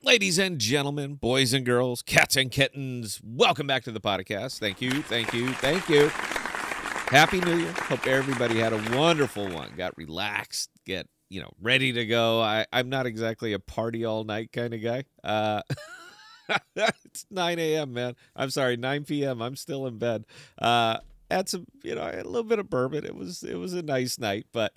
Ladies and gentlemen, boys and girls, cats and kittens, welcome back to the podcast. Thank you, thank you, thank you. Happy New Year. Hope everybody had a wonderful one. Got relaxed, get, ready to go. I'm not exactly a party all night kind of guy. It's 9 a.m., man. I'm sorry, 9 p.m. I'm still in bed. Had some, I had a little bit of bourbon. It was a nice night, but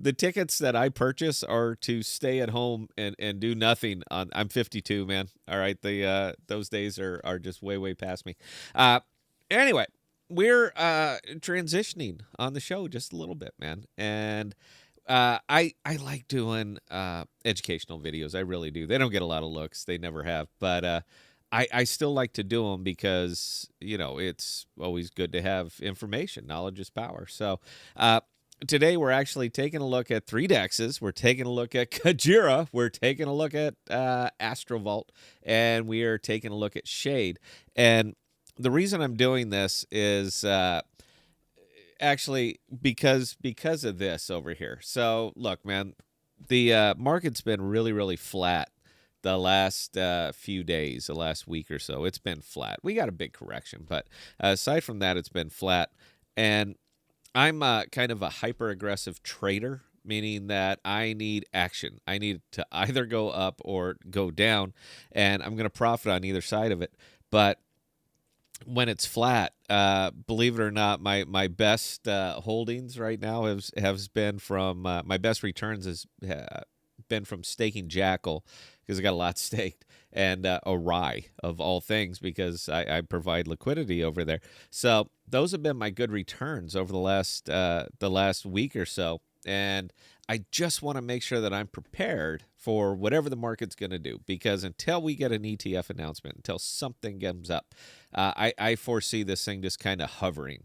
the tickets that I purchase are to stay at home and do nothing. I'm 52, man. All right, those days are just way past me. Anyway, we're transitioning on the show just a little bit, man, and I like doing educational videos. I really do. They don't get a lot of looks. They never have. But I still like to do them because, it's always good to have information. Knowledge is power. So today we're actually taking a look at 3 dexes. We're taking a look at Kajira. We're taking a look at Astrovault. And we are taking a look at Shade. And the reason I'm doing this is... actually because of this over here. So look, man, the market's been really flat the last few days, the last week or so. It's been flat. We got a big correction, but aside from that, it's been flat. And I'm kind of a hyper aggressive trader, meaning that I need action. I need to either go up or go down, and I'm going to profit on either side of it. But when it's flat, believe it or not, my best holdings right now has been from my best returns has been from staking Jackal because I got a lot staked, and a rye of all things because I provide liquidity over there. So those have been my good returns over the last week or so, and I just want to make sure that I'm prepared for whatever the market's going to do, because until we get an ETF announcement, until something comes up, I foresee this thing just kind of hovering,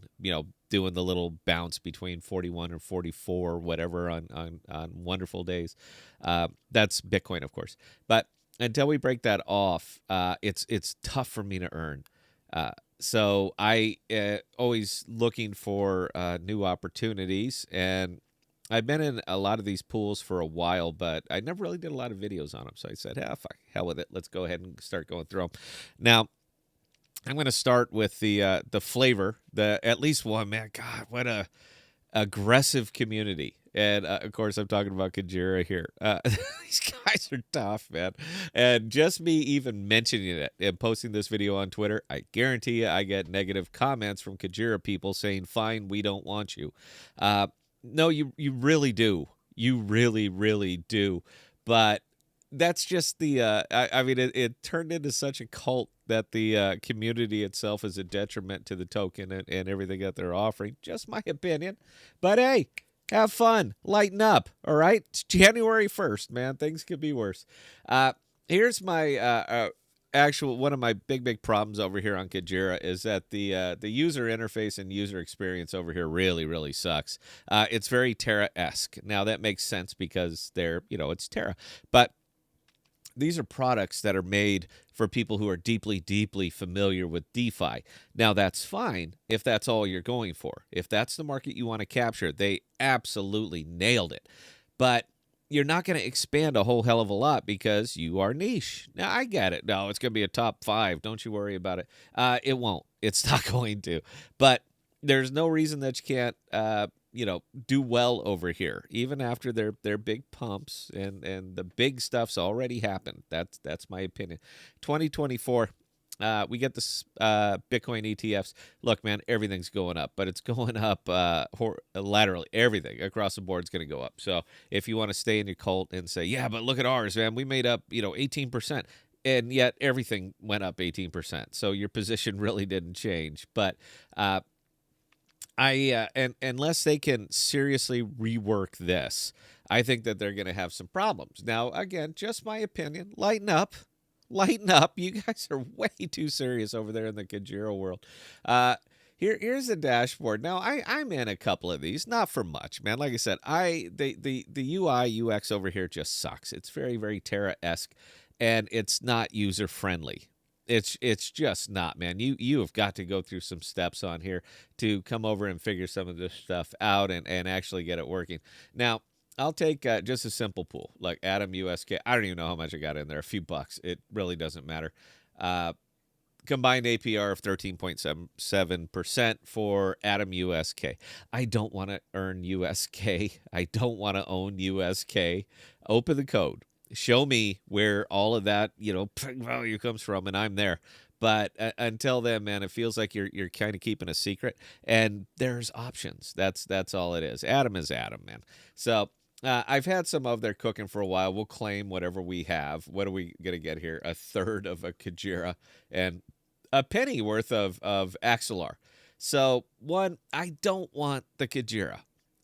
doing the little bounce between 41 and 44, whatever, on wonderful days. That's Bitcoin, of course. But until we break that off, it's tough for me to earn. So I always looking for new opportunities, and I've been in a lot of these pools for a while, but I never really did a lot of videos on them. So I said, fuck, hell with it. Let's go ahead and start going through them. Now, I'm going to start with the flavor. At least one, man. God, what a aggressive community. And of course, I'm talking about Kajira here. These guys are tough, man. And just me even mentioning it and posting this video on Twitter, I guarantee you I get negative comments from Kajira people saying, fine, we don't want you. No, you really do. You really do. But that's just the, I mean, it turned into such a cult that the community itself is a detriment to the token and everything that they're offering. Just my opinion. But hey, have fun. Lighten up. All right? It's January 1st, man. Things could be worse. Here's my actual one of my big problems over here on Kajira is that the user interface and user experience over here really sucks. It's very Terra-esque. Now that makes sense because it's Terra, but these are products that are made for people who are deeply familiar with DeFi. Now, that's fine if that's all you're going for. If that's the market you want to capture, they absolutely nailed it. But you're not going to expand a whole hell of a lot because you are niche. Now, I get it. No, it's going to be a top 5. Don't you worry about it. It won't. It's not going to. But there's no reason that you can't do well over here, even after their big pumps and the big stuff's already happened. That's my opinion. 2024, we get this Bitcoin ETFs. Look, man, everything's going up, but it's going up laterally. Everything across the board is going to go up. So if you want to stay in your cult and say, yeah, but look at ours, man, we made up 18%. And yet everything went up 18%. So your position really didn't change. But unless they can seriously rework this, I think that they're going to have some problems. Now, again, just my opinion. Lighten up. You guys are way too serious over there in the Kajira world. Here's the dashboard. Now, I'm in a couple of these, not for much, man. Like I said, the UI UX over here just sucks. It's very Terra-esque, and it's not user friendly. It's just not, man. You have got to go through some steps on here to come over and figure some of this stuff out and actually get it working. Now, I'll take just a simple pool like Atom USK. I don't even know how much I got in there. A few bucks. It really doesn't matter. Uh, Combined APR of 13.77% for Atom USK. I don't want to earn USK. I don't want to own USK. Open the code. Show me where all of that, value comes from, and I'm there. But until then, man, it feels like you're kind of keeping a secret. And there's options. That's all it is. Atom is Atom, man. So I've had some of their cooking for a while. We'll claim whatever we have. What are we gonna get here? A third of a Kajira and a penny worth of Axelar. So one, I don't want the Kajira.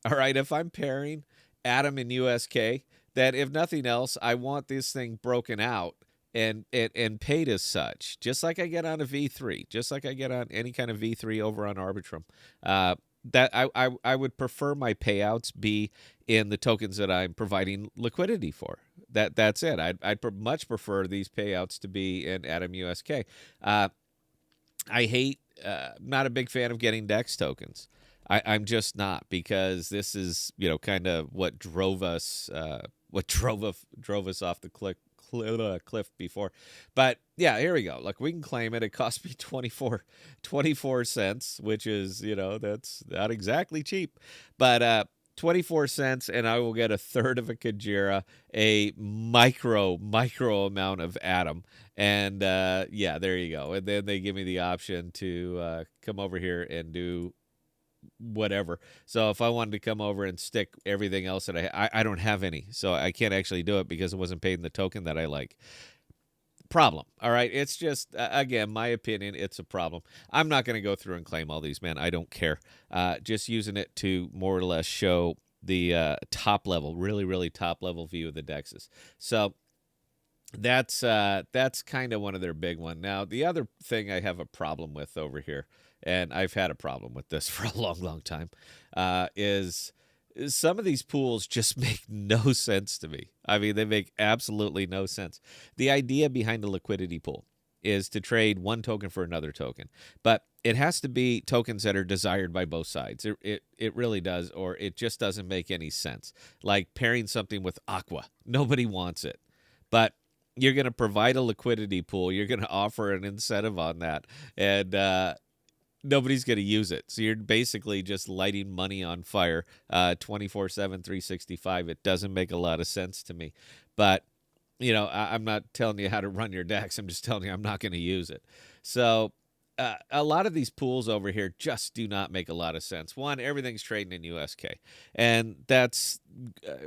All right, if I'm pairing Atom and USK, that if nothing else, I want this thing broken out and paid as such, just like I get on a V3, just like I get on any kind of V3 over on Arbitrum. That I would prefer my payouts be in the tokens that I'm providing liquidity for. That's it. I'd much prefer these payouts to be in Atom USK. I hate, not a big fan of getting DEX tokens. I'm just not, because this is, kind of what drove us, drove us off the cliff before. But yeah, here we go. Look, we can claim it. It cost me 24 cents, which is, that's not exactly cheap, but 24 cents, and I will get a third of a Kajira, a micro amount of Atom. And yeah, there you go. And then they give me the option to come over here and do whatever. So if I wanted to come over and stick everything else that I don't have any, so I can't actually do it because it wasn't paid in the token that I like. Problem. All right. It's just, again, my opinion, it's a problem. I'm not going to go through and claim all these, man. I don't care. Just using it to more or less show the top level, really, really top level view of the DEXs. So that's kind of one of their big one. Now, the other thing I have a problem with over here, and I've had a problem with this for a long, long time, is some of these pools just make no sense to me. I mean, they make absolutely no sense. The idea behind a liquidity pool is to trade one token for another token, but it has to be tokens that are desired by both sides. It really does, or it just doesn't make any sense. Like pairing something with Aqua. Nobody wants it, but you're going to provide a liquidity pool. You're going to offer an incentive on that, and nobody's going to use it. So you're basically just lighting money on fire 24/7, 365. It doesn't make a lot of sense to me. But, I'm not telling you how to run your DEX. I'm just telling you I'm not going to use it. So a lot of these pools over here just do not make a lot of sense. One, everything's trading in USK, and that's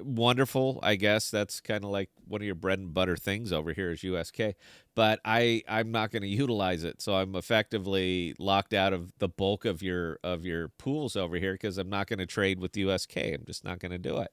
wonderful. I guess that's kind of like one of your bread and butter things over here is USK, but I'm not going to utilize it. So I'm effectively locked out of the bulk of your pools over here because I'm not going to trade with USK. I'm just not going to do it.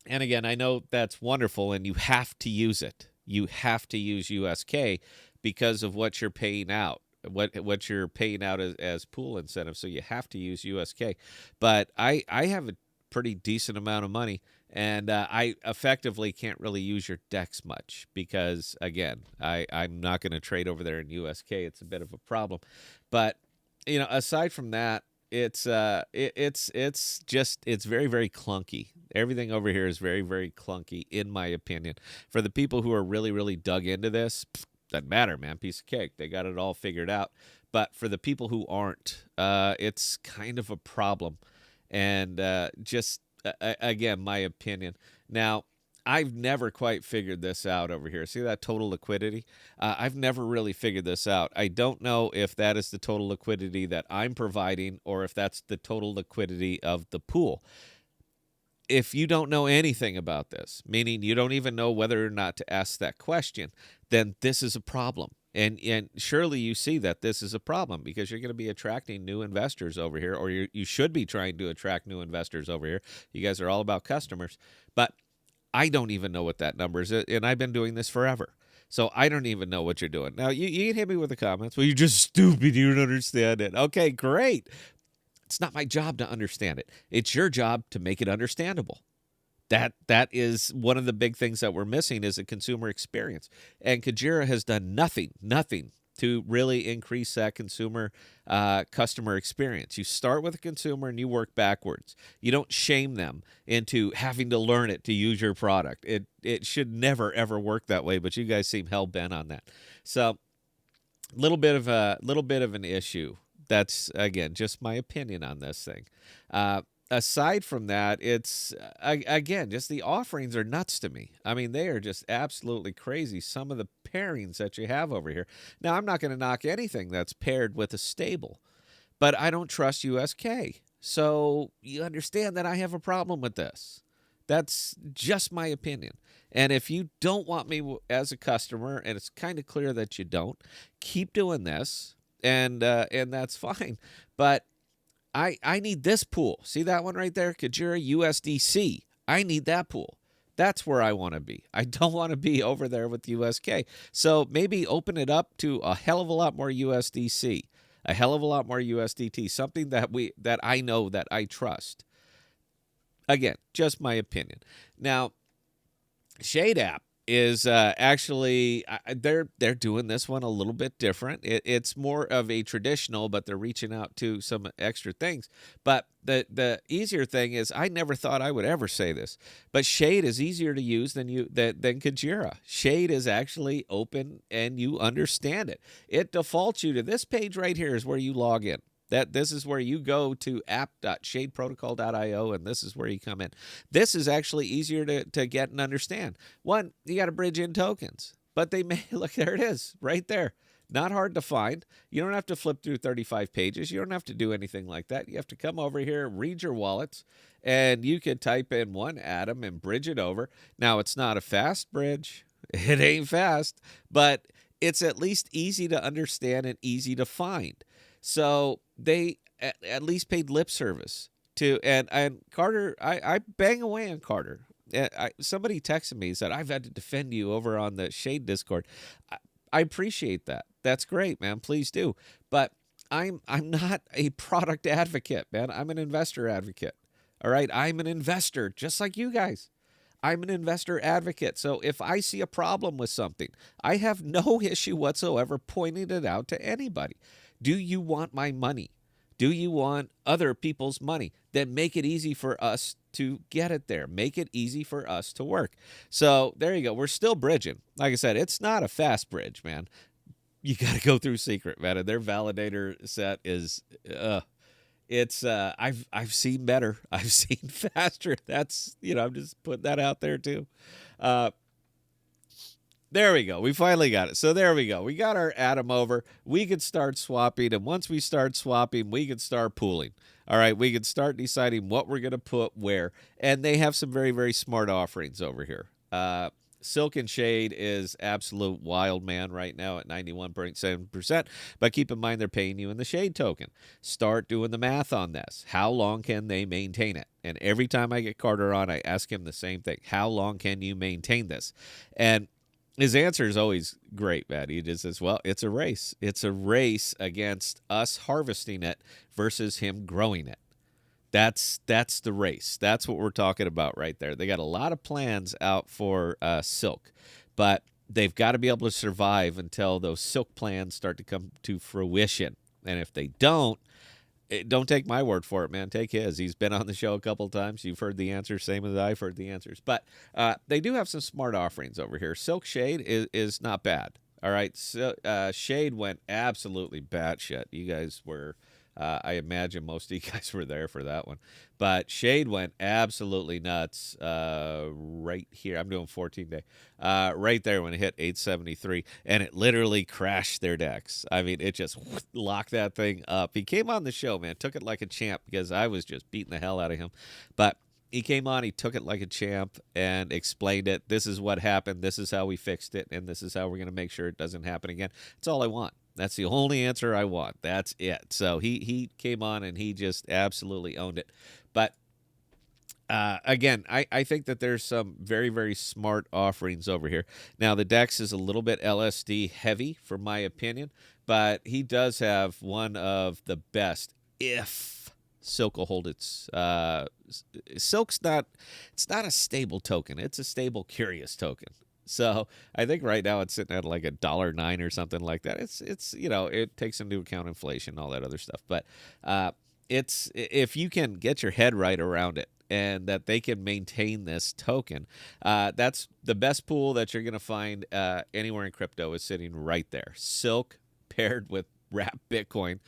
And again, I know that's wonderful, and you have to use it. You have to use USK because of what you're paying out, what you're paying out as pool incentives. So you have to use USK. But I have a pretty decent amount of money, and I effectively can't really use your DEX much because, again, I'm not going to trade over there in USK. It's a bit of a problem. But, aside from that, it's very, very clunky. Everything over here is very, very clunky, in my opinion. For the people who are really, really dug into this, doesn't matter, man. Piece of cake. They got it all figured out. But for the people who aren't, it's kind of a problem. And again, my opinion. Now, I've never quite figured this out over here. See that total liquidity? I've never really figured this out. I don't know if that is the total liquidity that I'm providing or if that's the total liquidity of the pool. If you don't know anything about this, meaning you don't even know whether or not to ask that question, then this is a problem. And surely you see that this is a problem because you're going to be attracting new investors over here, or you should be trying to attract new investors over here. You guys are all about customers. But I don't even know what that number is, and I've been doing this forever. So I don't even know what you're doing. Now, you can hit me with the comments. Well, you're just stupid. You don't understand it. Okay, great. It's not my job to understand it. It's your job to make it understandable. That is one of the big things that we're missing is a consumer experience. And Kajira has done nothing to really increase that consumer customer experience. You start with a consumer and you work backwards. You don't shame them into having to learn it to use your product. It should never ever work that way, but you guys seem hell bent on that. So little bit of an issue. That's again just my opinion on this thing. Aside from that, it's again just the offerings are nuts to me. I mean, they are just absolutely crazy. Some of the pairings that you have over here. Now, I'm not going to knock anything that's paired with a stable, but I don't trust USK. So you understand that I have a problem with this. That's just my opinion. And if you don't want me as a customer, and it's kind of clear that you don't, keep doing this, and that's fine. But I need this pool. See that one right there, Kujira USDC. I need that pool. That's where I want to be. I don't want to be over there with USK. So maybe open it up to a hell of a lot more USDC, a hell of a lot more USDT, something that I know that I trust. Again, just my opinion. Now, Shade app is actually they're doing this one a little bit different. It's more of a traditional, but they're reaching out to some extra things. But the easier thing is, I never thought I would ever say this, but Shade is easier to use than Kujira. Shade is actually open and you understand it. It defaults you to this page right here is where you log in. This is where you go to app.shadeprotocol.io, and this is where you come in. This is actually easier to get and understand. One, you got to bridge in tokens, but they may look, there it is, right there. Not hard to find. You don't have to flip through 35 pages. You don't have to do anything like that. You have to come over here, read your wallets, and you can type in one atom and bridge it over. Now, it's not a fast bridge. It ain't fast, but it's at least easy to understand and easy to find. So they at least paid lip service to, and Carter, I bang away on Carter. Somebody texted me and said, I've had to defend you over on the Shade Discord. I appreciate that. That's great, man. Please do. But I'm not a product advocate, man. I'm an investor advocate. All right. I'm an investor just like you guys. I'm an investor advocate. So if I see a problem with something, I have no issue whatsoever pointing it out to anybody. Do you want my money? Do you want other people's money? Then make it easy for us to get it there. Make it easy for us to work. So there you go. We're still bridging. Like I said, it's not a fast bridge, man. You got to go through secret, man. And their validator set is, I've seen better. I've seen faster. That's, I'm just putting that out there too. There we go. We finally got it. So there we go. We got our atom over. We could start swapping. And once we start swapping, we could start pooling. All right. We could start deciding what we're going to put where. And they have some very, very smart offerings over here. Silk and Shade is absolute wild man right now at 91.7%. But keep in mind, they're paying you in the Shade token. Start doing the math on this. How long can they maintain it? And every time I get Carter on, I ask him the same thing. How long can you maintain this? And his answer is always great, man. He just says, well, it's a race. It's a race against us harvesting it versus him growing it. That's the race. That's what we're talking about right there. They got a lot of plans out for Silk, but they've got to be able to survive until those Silk plans start to come to fruition. And if they don't take my word for it, man. Take his. He's been on the show a couple of times. You've heard the answers, same as I've heard the answers. But they do have some smart offerings over here. Silk Shade is not bad. All right. So, Shade went absolutely batshit. You guys were, I imagine most of you guys were there for that one. But Shade went absolutely nuts right here. I'm doing 14-day. Right there when it hit 873. And it literally crashed their decks. I mean, it just locked that thing up. He came on the show, man. Took it like a champ because I was just beating the hell out of him. But he came on, he took it like a champ and explained it. This is what happened. This is how we fixed it. And this is how we're going to make sure it doesn't happen again. That's all I want. That's the only answer I want. That's it. So he came on and he just absolutely owned it. But again, I think that there's some very, very smart offerings over here. Now, the Dex is a little bit LSD heavy, for my opinion, but he does have one of the best, if Silk will hold its... Silk's not... It's not a stable token. It's a stable, curious token. So I think right now it's sitting at like $1.09 or something like that. It's it takes into account inflation, all that other stuff. But it's if you can get your head right around it and that they can maintain this token, that's the best pool that you're going to find anywhere in crypto is sitting right there. Silk paired with wrap Bitcoin,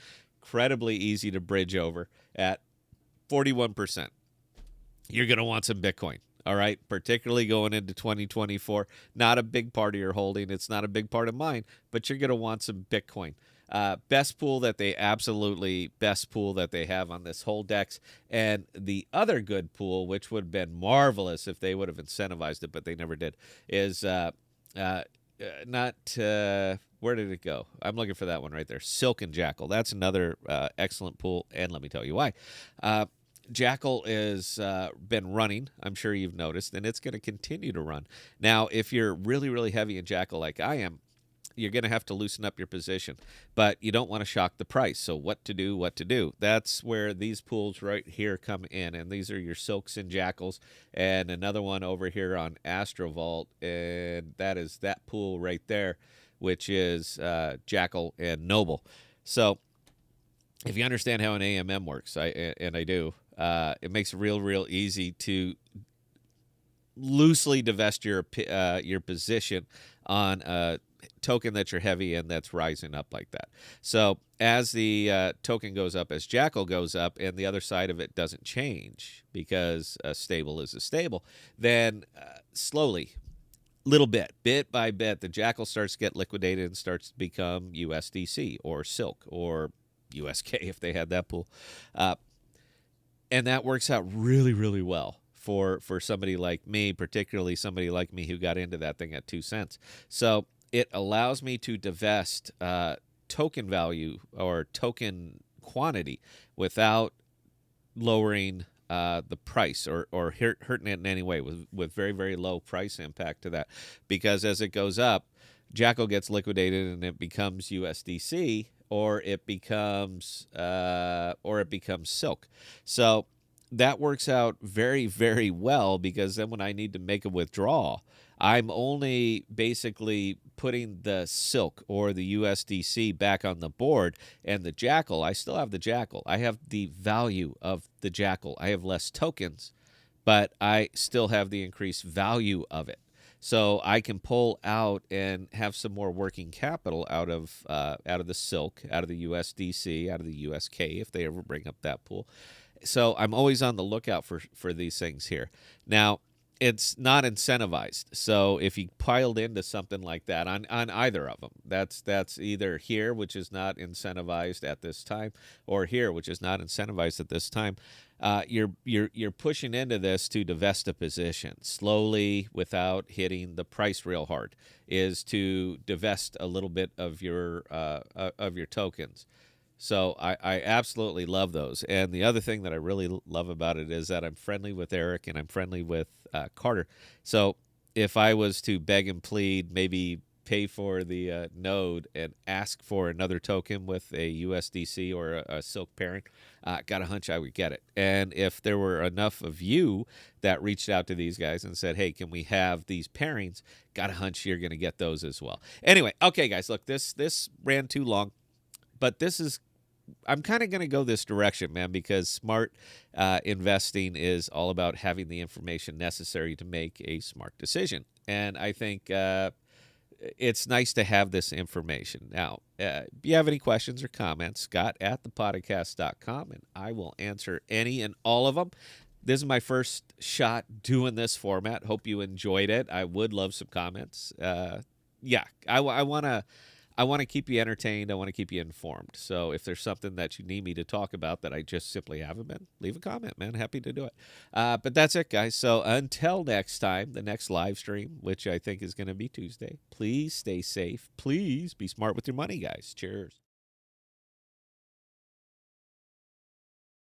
incredibly easy to bridge over at 41%. You're going to want some Bitcoin. All right, particularly going into 2024. Not a big part of your holding. It's not a big part of mine, but you're going to want some Bitcoin. Best pool that they have on this whole DEX. And the other good pool, which would have been marvelous if they would have incentivized it, but they never did, is not where did it go? I'm looking for that one right there. Silk and Jackal. That's another excellent pool, and let me tell you why. Jackal has been running, I'm sure you've noticed, and it's going to continue to run. Now, if you're really, really heavy in Jackal like I am, you're going to have to loosen up your position, but you don't want to shock the price. So what to do? That's where these pools right here come in, and these are your Silks and Jackals, and another one over here on Astrovault, and that is that pool right there, which is Jackal and Noble. So if you understand how an AMM works, I do, it makes it real easy to loosely divest your position on a token that you're heavy in that's rising up like that. So as the token goes up, as Jackal goes up, and the other side of it doesn't change because a stable is a stable, then slowly, little bit by bit, the Jackal starts to get liquidated and starts to become USDC or Silk or USK if they had that pool. And that works out really well for somebody like me, particularly somebody like me who got into that thing at 2 cents. So it allows me to divest token value or token quantity without lowering the price or hurting it in any way with very low price impact to that. Because as it goes up, Jackal gets liquidated and it becomes USDC, or it becomes Silk. So that works out very well, because then when I need to make a withdrawal, I'm only basically putting the Silk or the USDC back on the board, and the Jackal, I still have the Jackal. I have the value of the Jackal. I have less tokens, but I still have the increased value of it. So I can pull out and have some more working capital out of the Silk, out of the USDC, out of the USK if they ever bring up that pool. So I'm always on the lookout for these things here. Now, it's not incentivized. So if you piled into something like that on either of them, that's either here, which is not incentivized at this time, or here, which is not incentivized at this time. You're pushing into this to divest a position slowly without hitting the price real hard, is to divest a little bit of your tokens. So I absolutely love those. And the other thing that I really love about it is that I'm friendly with Eric and I'm friendly with Carter. So if I was to beg and plead, maybe pay for the node and ask for another token with a USDC or a Silk pairing, got a hunch I would get it. And if there were enough of you that reached out to these guys and said, hey, can we have these pairings, got a hunch you're going to get those as well. Anyway, okay, guys, look, this ran too long, but I'm kind of going to go this direction, man, because smart investing is all about having the information necessary to make a smart decision. And I think it's nice to have this information. Now, if you have any questions or comments, scott@thepodcast.com, and I will answer any and all of them. This is my first shot doing this format. Hope you enjoyed it. I would love some comments. Yeah, I want to keep you entertained. I want to keep you informed. So if there's something that you need me to talk about that I just simply haven't been, leave a comment, man. Happy to do it. But that's it, guys. So until next time, the next live stream, which I think is going to be Tuesday, please stay safe. Please be smart with your money, guys. Cheers.